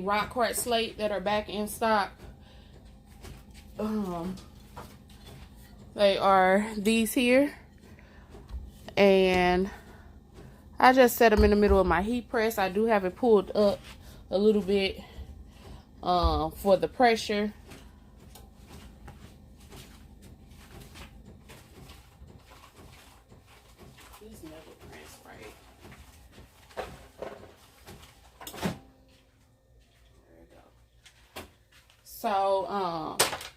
rock heart slate that are back in stock. They are these here, and I just set them in the middle of my heat press. I do have it pulled up a little bit for the pressure. These never press right. There we go. So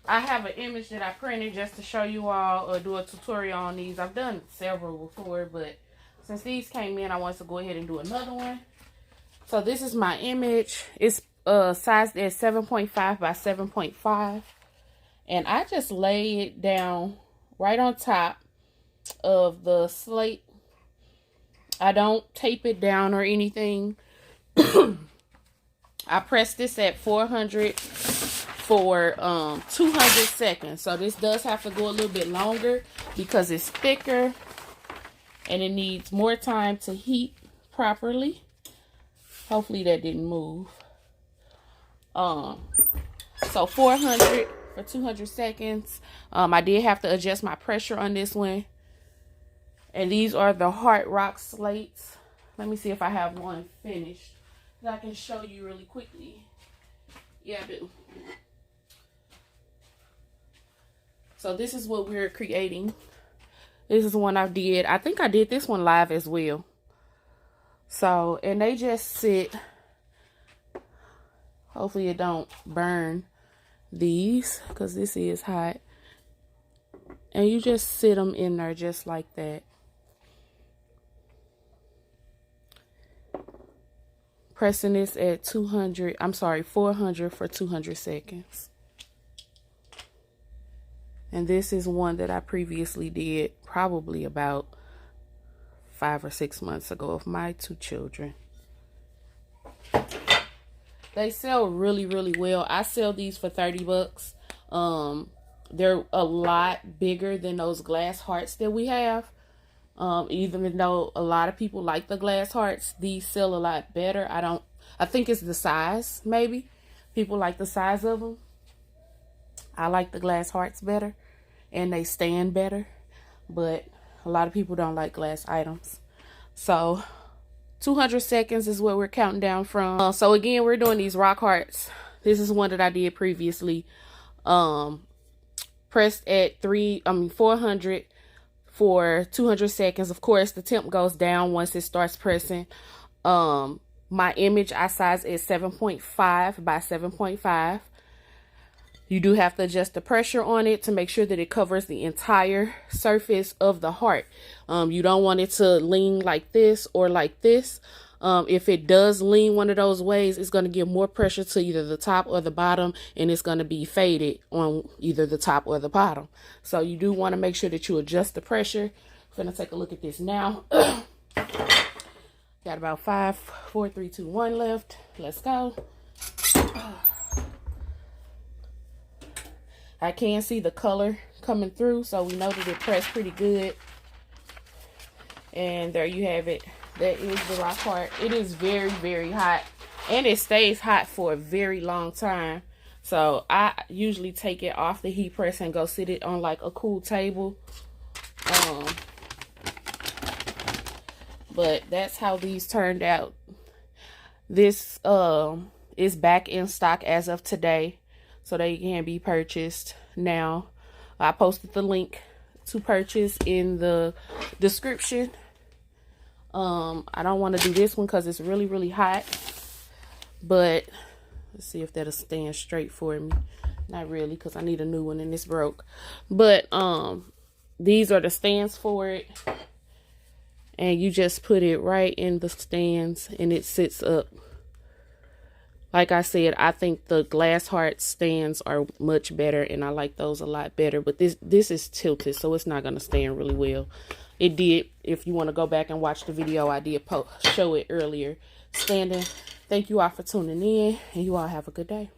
I have an image that I printed just to show you all or do a tutorial on these. I've done several before, but since these came in, I wanted to go ahead and do another one. So this is my image. It's sized at 7.5 by 7.5. And I just lay it down right on top of the slate. I don't tape it down or anything. I pressed this at 400 for 200 seconds. So this does have to go a little bit longer because it's thicker and it needs more time to heat properly. Hopefully that didn't move. So 400 for 200 seconds. I did have to adjust my pressure on this one. And these are the Heart Rock Slates. Let me see if I have one finished that I can show you really quickly. Yeah, I do. So this is what we're creating. This is one I did. I think I did this one live as well. So, and they just sit. Hopefully it don't burn these because this is hot. And you just sit them in there just like that. Pressing this at 400 for 200 seconds. And this is one that I previously did probably about 5 or 6 months ago of my 2 children. They sell really, really well. I sell these for 30 bucks. They're a lot bigger than those glass hearts that we have. Even though a lot of people like the glass hearts, these sell a lot better. I think it's the size, maybe. People like the size of them. I like the glass hearts better, and they stand better. But a lot of people don't like glass items. So 200 seconds is what we're counting down from. So again, we're doing these rock hearts. This is one that I did previously. Pressed at 400 for 200 seconds. Of course, the temp goes down once it starts pressing. My image I size is 7.5 by 7.5. You do have to adjust the pressure on it to make sure that it covers the entire surface of the heart. You don't want it to lean like this or like this. If it does lean one of those ways, it's going to give more pressure to either the top or the bottom, and it's going to be faded on either the top or the bottom. So you do want to make sure that you adjust the pressure. I'm going to take a look at this now. Got about 5, 4, 3, 2, 1 left. Let's go. I can see the color coming through, so we know that it pressed pretty good. And there you have it. That is the rock heart. It is very, very hot, and it stays hot for a very long time. So I usually take it off the heat press and go sit it on like a cool table. But that's how these turned out. This is back in stock as of today, so they can be purchased now. I posted the link to purchase in the description. I don't want to do this one because it's really, really hot. But let's see if that'll stand straight for me. Not really, because I need a new one and it's broke. But these are the stands for it. And you just put it right in the stands and it sits up. Like I said, I think the glass heart stands are much better, and I like those a lot better. But this is tilted, so it's not going to stand really well. It did, if you want to go back and watch the video, I did show it earlier standing. Thank you all for tuning in, and you all have a good day.